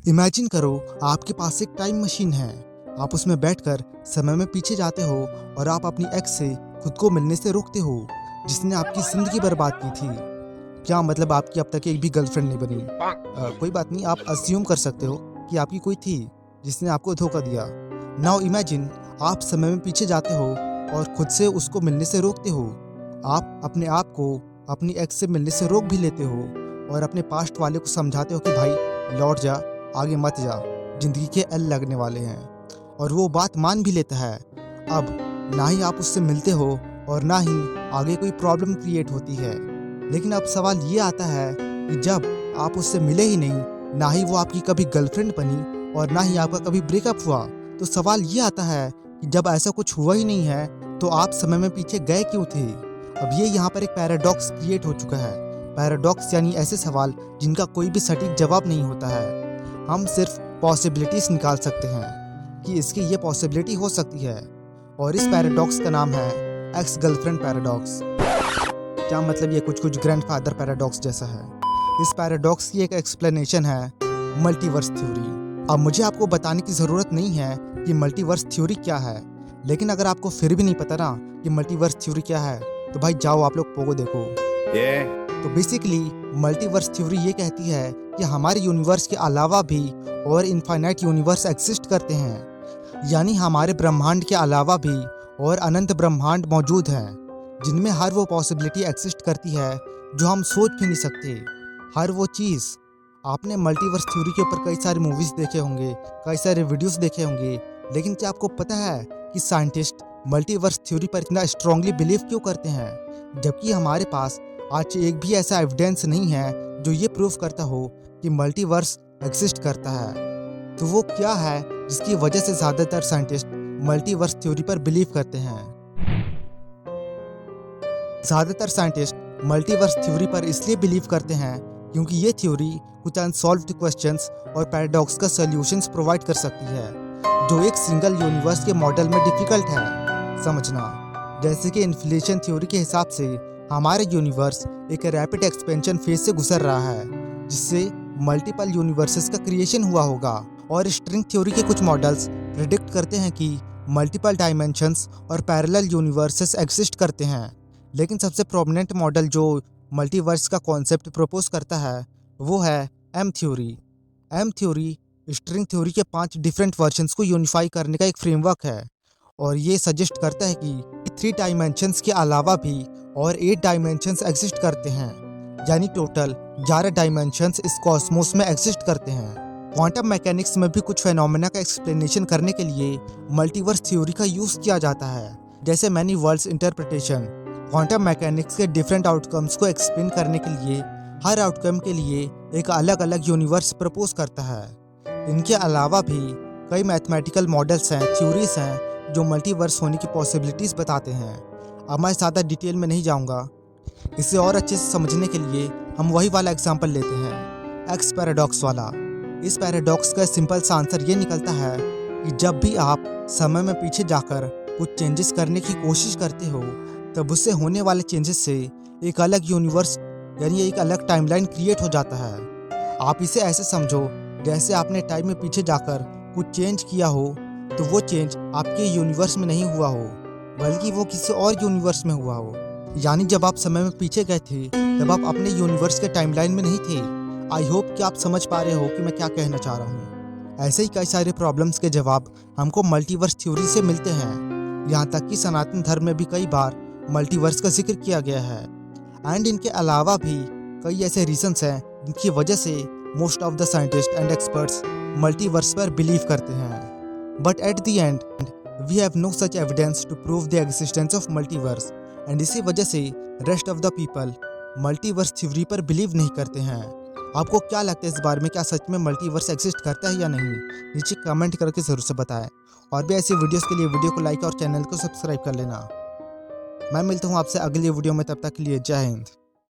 Imagine करो आपके पास एक टाइम मशीन है। आप उसमें बैठकर समय में पीछे जाते हो और आप अपनी एक्स से खुद को मिलने से रोकते हो जिसने आपकी जिंदगी बर्बाद की थी। क्या मतलब आपकी अब तक एक भी गर्लफ्रेंड नहीं बनी? कोई बात नहीं, आप अस्यूम कर सकते हो कि आपकी कोई थी जिसने आपको धोखा दिया। नाउ इमेजिन आप समय में पीछे जाते हो और खुद से उसको मिलने से रोकते हो। आप अपने आप को अपनी एक्स से मिलने से रोक भी लेते हो और अपने पास्ट वाले को समझाते हो कि भाई लौट जा, आगे मत जा, जिंदगी के एल लगने वाले हैं। और वो बात मान भी लेता है। अब ना ही आप उससे मिलते हो और ना ही आगे कोई प्रॉब्लम क्रिएट होती है। लेकिन अब सवाल ये आता है कि जब आप उससे मिले ही नहीं, ना ही वो आपकी कभी गर्लफ्रेंड बनी और ना ही आपका कभी ब्रेकअप हुआ, तो सवाल ये आता है कि जब ऐसा कुछ हुआ ही नहीं है तो आप समय में पीछे गए क्यों थे? अब ये यहाँ पर एक पैराडॉक्स क्रिएट हो चुका है। पैराडॉक्स यानी ऐसे सवाल जिनका कोई भी सटीक जवाब नहीं होता है। हम सिर्फ पॉसिबिलिटीज निकाल सकते हैं कि इसकी ये पॉसिबिलिटी हो सकती है, और इस पैराडॉक्स का नाम है एक्स गर्लफ्रेंड पैराडॉक्स। क्या मतलब ये कुछ ग्रैंडफादर पैराडॉक्स जैसा है। इस पैराडॉक्स की एक एक्सप्लेनेशन है मल्टीवर्स थ्योरी। अब मुझे आपको बताने की ज़रूरत नहीं है कि मल्टीवर्स थ्योरी क्या है, लेकिन अगर आपको फिर भी नहीं पता ना कि मल्टीवर्स थ्योरी क्या है तो भाई जाओ आप लोग पोगो देखो। तो बेसिकली मल्टीवर्स थ्योरी ये कहती है कि हमारे यूनिवर्स के अलावा भी और इनफाइनाइट यूनिवर्स एग्जिस्ट करते हैं। यानी हमारे ब्रह्मांड के अलावा भी और अनंत ब्रह्मांड मौजूद हैं जिनमें हर वो पॉसिबिलिटी एग्जिस्ट करती है जो हम सोच भी नहीं सकते। हर वो चीज़। आपने मल्टीवर्स थ्योरी के ऊपर कई सारे मूवीज़ देखे होंगे, कई सारे वीडियोस देखे होंगे, लेकिन क्या आपको पता है कि साइंटिस्ट मल्टीवर्स थ्योरी पर इतना स्ट्रांगली बिलीव क्यों करते हैं, जबकि हमारे पास आज एक भी ऐसा एविडेंस नहीं है जो ये प्रूव करता हो कि मल्टीवर्स एग्जिस्ट करता है? तो वो क्या है जिसकी वजह से ज़्यादातर साइंटिस्ट मल्टीवर्स थ्योरी पर बिलीव करते हैं? ज़्यादातर साइंटिस्ट मल्टीवर्स थ्योरी पर इसलिए बिलीव करते हैं क्योंकि ये थ्योरी कुछ अनसॉल्व्ड क्वेश्चंस और पैराडॉक्स का सॉल्यूशंस प्रोवाइड कर सकती है जो एक सिंगल यूनिवर्स के मॉडल में डिफिकल्ट है समझना। जैसे कि इन्फ्लेशन थ्योरी के हिसाब से हमारा यूनिवर्स एक रैपिड एक्सपेंशन फेज से गुजर रहा है जिससे मल्टीपल यूनिवर्सेस का क्रिएशन हुआ होगा। और स्ट्रिंग थ्योरी के कुछ मॉडल्स प्रिडिक्ट करते हैं कि मल्टीपल डायमेंशंस और पैरेलल यूनिवर्सेस एग्जिस्ट करते हैं। लेकिन सबसे प्रोमिनेंट मॉडल जो मल्टीवर्स का कॉन्सेप्ट प्रपोज करता है वो है M theory. M theory string theory के 5 डिफरेंट वर्जन्स को यूनिफाई करने का एक फ्रेमवर्क है, और ये सजेस्ट करता है कि 3 डायमेंशंस के अलावा भी और 8 डायमेंशंस एग्जिस्ट करते हैं, यानी टोटल 11 डायमेंशंस इस कॉस्मोस में एग्जिस्ट करते हैं। क्वांटम मैकेनिक्स में भी कुछ फेनोमेना का एक्सप्लेनेशन करने के लिए मल्टीवर्स थ्योरी का यूज़ किया जाता है, जैसे many worlds interpretation. Quantum mechanics के डिफरेंट आउटकम्स को एक्सप्लेन करने के लिए हर आउटकम के लिए एक अलग अलग यूनिवर्स प्रपोज करता है। इनके अलावा भी कई मैथमेटिकल मॉडल्स हैं, थ्योरीज हैं जो मल्टीवर्स होने की पॉसिबिलिटीज़ बताते हैं। अब मैं ज़्यादा डिटेल में नहीं जाऊंगा। इसे और अच्छे से समझने के लिए हम वही वाला एग्जांपल लेते हैं, एक्स पैराडॉक्स वाला। इस पैराडॉक्स का सिंपल सा आंसर ये निकलता है कि जब भी आप समय में पीछे जाकर कुछ चेंजेस करने की कोशिश करते हो तब उससे होने वाले चेंजेस से एक अलग यूनिवर्स यानी एक अलग टाइमलाइन क्रिएट हो जाता है। आप इसे ऐसे समझो जैसे आपने टाइम में पीछे जाकर कुछ चेंज किया हो तो वो चेंज आपके यूनिवर्स में नहीं हुआ हो बल्कि वो किसी और यूनिवर्स में हुआ हो। यानी जब आप समय में पीछे गए थे तब आप अपने यूनिवर्स के टाइमलाइन में नहीं थे। आई होप कि आप समझ पा रहे हो कि मैं क्या कहना चाह रहा हूँ। ऐसे ही कई सारे प्रॉब्लम्स के जवाब हमको मल्टीवर्स थ्योरी से मिलते हैं। यहाँ तक कि सनातन धर्म में भी कई बार मल्टीवर्स का जिक्र किया गया है। एंड इनके अलावा भी कई ऐसे रीजंस हैं जिनकी वजह से most of the scientist and experts multiverse पर बिलीव करते हैं। But at the end we have no such evidence to prove the existence of multiverse, and इसी वजह से rest of the people multiverse theory पर बिलीव नहीं करते हैं। आपको क्या लगता है इस बारे में, क्या सच में मल्टीवर्स एग्जिस्ट करता है या नहीं? नीचे कमेंट करके ज़रूर से बताएं। और भी ऐसी वीडियोस के लिए वीडियो को लाइक और चैनल को सब्सक्राइब कर लेना। मैं मिलता हूँ आपसे अगली वीडियो में, तब तक के लिए जय हिंद।